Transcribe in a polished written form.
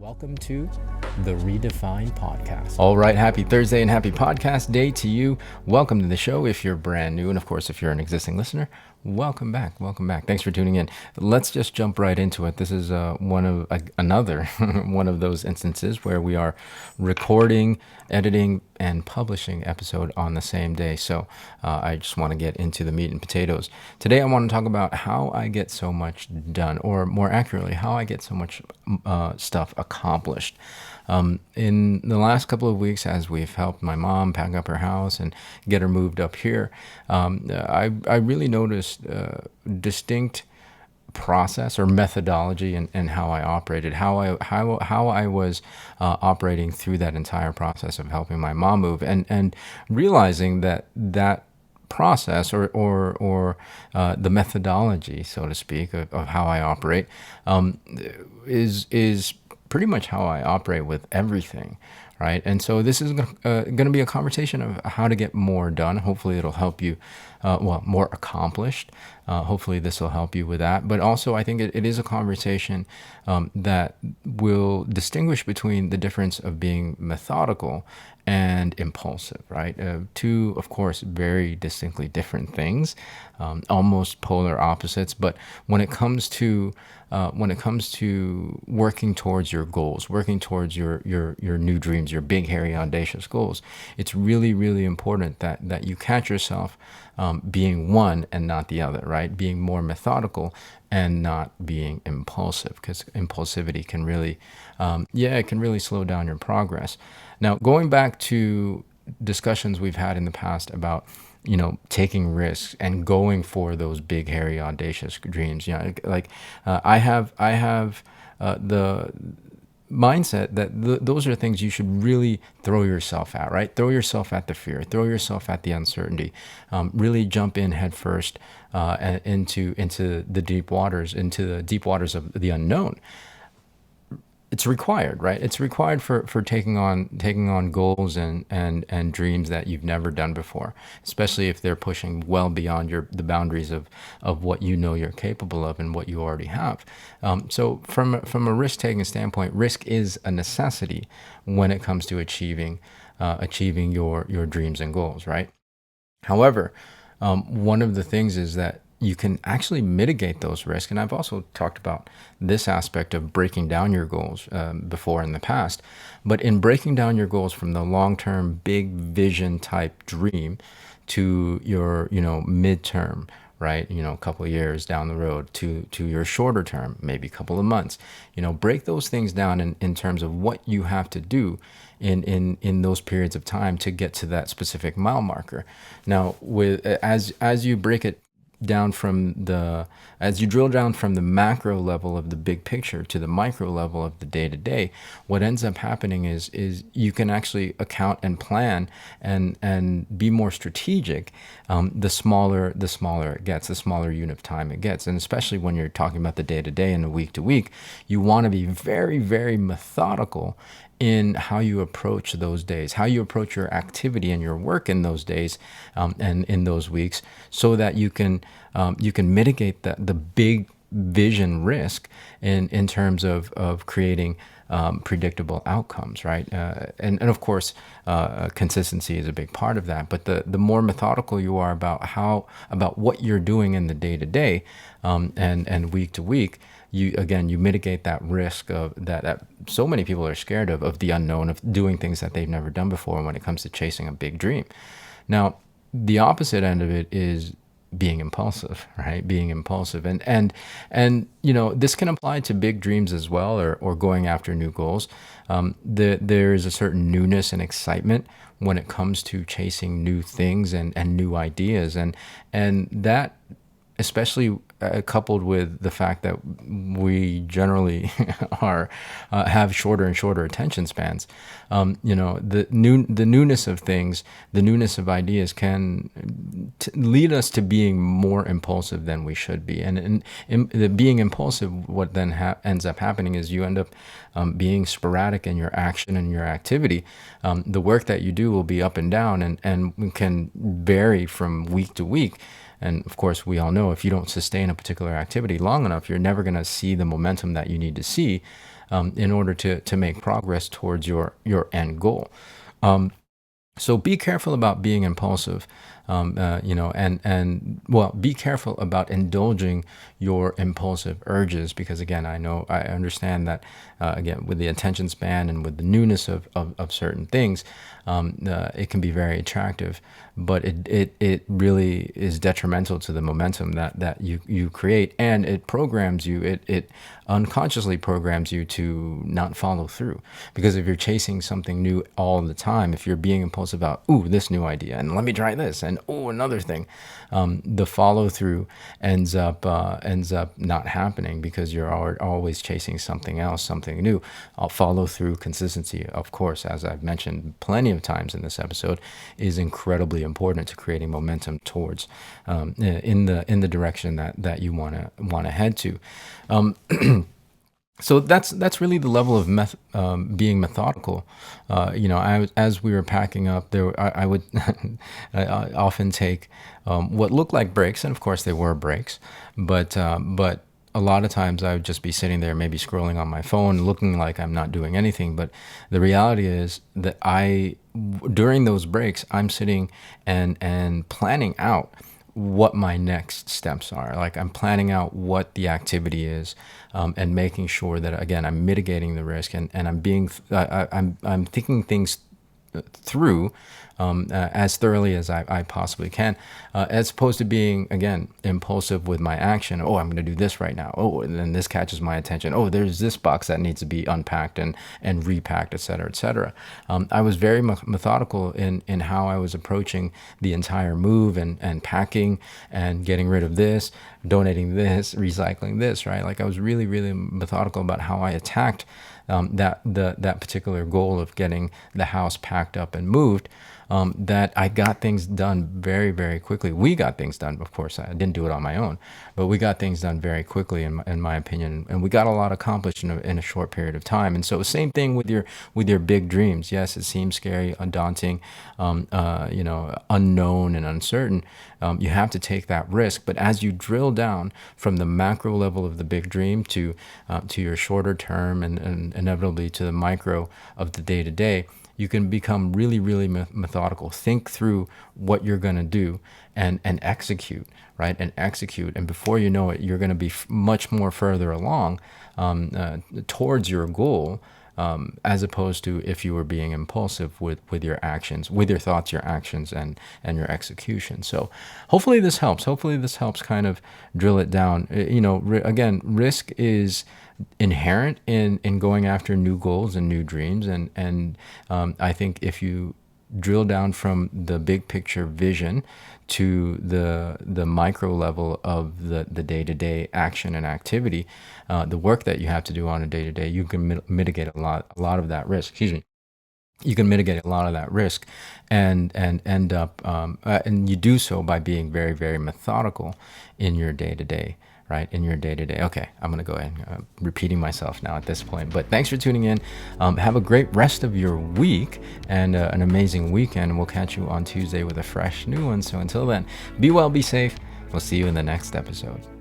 Welcome to the Redefine Podcast. All right, happy Thursday and happy podcast day to you. Welcome to the show if you're brand new. And of course, if you're an existing listener, welcome back. Welcome back. Thanks for tuning in. Let's just jump right into it. This is another one of those instances where we are recording, editing, and publishing episode on the same day. So I just want to get into the meat and potatoes. Today, I want to talk about how I get so much done, or more accurately, how I get so much stuff accomplished. In the last couple of weeks, as we've helped my mom pack up her house and get her moved up here, I really noticed distinct process or methodology and how I operated, how I was operating through that entire process of helping my mom move, and realizing that process or the methodology, so to speak, of how I operate is pretty much how I operate with everything, right? And so this is going to be a conversation of how to get more done. Hopefully it'll help you, more accomplished. Hopefully this will help you with that. But also I think it is a conversation that will distinguish between the difference of being methodical and impulsive, right? Two, of course, very distinctly different things, almost polar opposites. But when it comes to working towards your goals, working towards your new dreams, your big, hairy, audacious goals, it's really, really important that you catch yourself being one and not the other, right? Being more methodical and not being impulsive, because impulsivity can really, it can really slow down your progress. Now, going back to discussions we've had in the past about, taking risks and going for those big, hairy, audacious dreams, I have the mindset that those are things you should really throw yourself at, right? Throw yourself at the fear, throw yourself at the uncertainty, really jump in head first into the deep waters, of the unknown. It's required, right? It's required for taking on goals and dreams that you've never done before, especially if they're pushing well beyond the boundaries of what you're capable of and what you already have. So from a risk-taking standpoint, risk is a necessity when it comes to achieving your dreams and goals, right? However, one of the things is that you can actually mitigate those risks. And I've also talked about this aspect of breaking down your goals before in the past. But in breaking down your goals from the long-term big vision type dream to your, midterm, right? A couple of years down the road to your shorter term, maybe a couple of months, break those things down in terms of what you have to do in those periods of time to get to that specific mile marker. Now, as you break it down as you drill down from the macro level of the big picture to the micro level of the day-to-day, what ends up happening is you can actually account and plan and be more strategic. The smaller it gets, the smaller unit of time it gets. And especially when you're talking about the day-to-day and the week-to-week, you want to be very, very methodical in how you approach those days, how you approach your activity and your work in those days and in those weeks, so that you can mitigate the big vision risk in terms of creating predictable outcomes, right? And of course, consistency is a big part of that. But the more methodical you are about what you're doing in the day-to-day and week-to-week, you mitigate that risk of that so many people are scared of the unknown, of doing things that they've never done before when it comes to chasing a big dream. Now, the opposite end of it is being impulsive, right? Being impulsive. And this can apply to big dreams as well, or going after new goals. There is a certain newness and excitement when it comes to chasing new things and new ideas. And that, especially coupled with the fact that we generally have shorter and shorter attention spans, the newness of things, the newness of ideas can lead us to being more impulsive than we should be. And the being impulsive, what then ends up happening is you end up being sporadic in your action and your activity. The work that you do will be up and down and can vary from week to week. And of course, we all know if you don't sustain a particular activity long enough, you're never going to see the momentum that you need to see in order to make progress towards your end goal. So be careful about being impulsive, and well, be careful about indulging your impulsive urges, because again, I understand that again, with the attention span and with the newness of certain things, it can be very attractive, but it really is detrimental to the momentum that you create, and it programs you. It unconsciously programs you to not follow through, because if you're chasing something new all the time, if you're being impulsive about, ooh, this new idea, and let me try this, and oh, another thing, the follow through ends up not happening, because you're always chasing something else, something new. Follow through, consistency, of course, as I've mentioned plenty of times in this episode, is incredibly important to creating momentum towards in the direction that you want to head to. So that's really the level of being methodical. As we were packing up, I would I often take what looked like breaks, and of course they were breaks, but a lot of times I would just be sitting there, maybe scrolling on my phone, looking like I'm not doing anything. But the reality is that during those breaks, I'm sitting and planning out what my next steps are. Like, I'm planning out what the activity is, and making sure that, again, I'm mitigating the risk, and I'm thinking things through as thoroughly as I possibly can, as opposed to being, again, impulsive with my action. Oh, I'm going to do this right now. Oh, and then this catches my attention. Oh, there's this box that needs to be unpacked and repacked, et cetera, et cetera. I was very methodical in how I was approaching the entire move, and packing and getting rid of this, donating this, recycling this, right? Like, I was really, really methodical about how I attacked that particular goal of getting the house packed up and moved, that I got things done very, very quickly. We got things done. Of course, I didn't do it on my own, but we got things done very quickly, in my opinion, and we got a lot accomplished in a short period of time. And so, same thing with your big dreams. Yes, it seems scary, daunting, unknown and uncertain. You have to take that risk, but as you drill down from the macro level of the big dream to your shorter term, and inevitably to the micro of the day to day, you can become really, really methodical. Think through what you're going to do, and execute, right? And execute. And before you know it, you're going to be much more further along towards your goal, as opposed to if you were being impulsive with your actions, with your thoughts, your actions, and your execution. So hopefully this helps. Hopefully this helps kind of drill it down. Again, risk is inherent in going after new goals and new dreams, and I think if you drill down from the big picture vision to the micro level of the day-to-day action and activity, the work that you have to do on a day-to-day, you can mitigate a lot of that risk. Excuse me. You can mitigate a lot of that risk, and end up, and you do so by being very, very methodical in your day-to-day. Right, in your day-to-day. Okay, I'm going to go ahead, repeating myself now at this point. But thanks for tuning in. Have a great rest of your week, and an amazing weekend. We'll catch you on Tuesday with a fresh new one. So until then, be well, be safe. We'll see you in the next episode.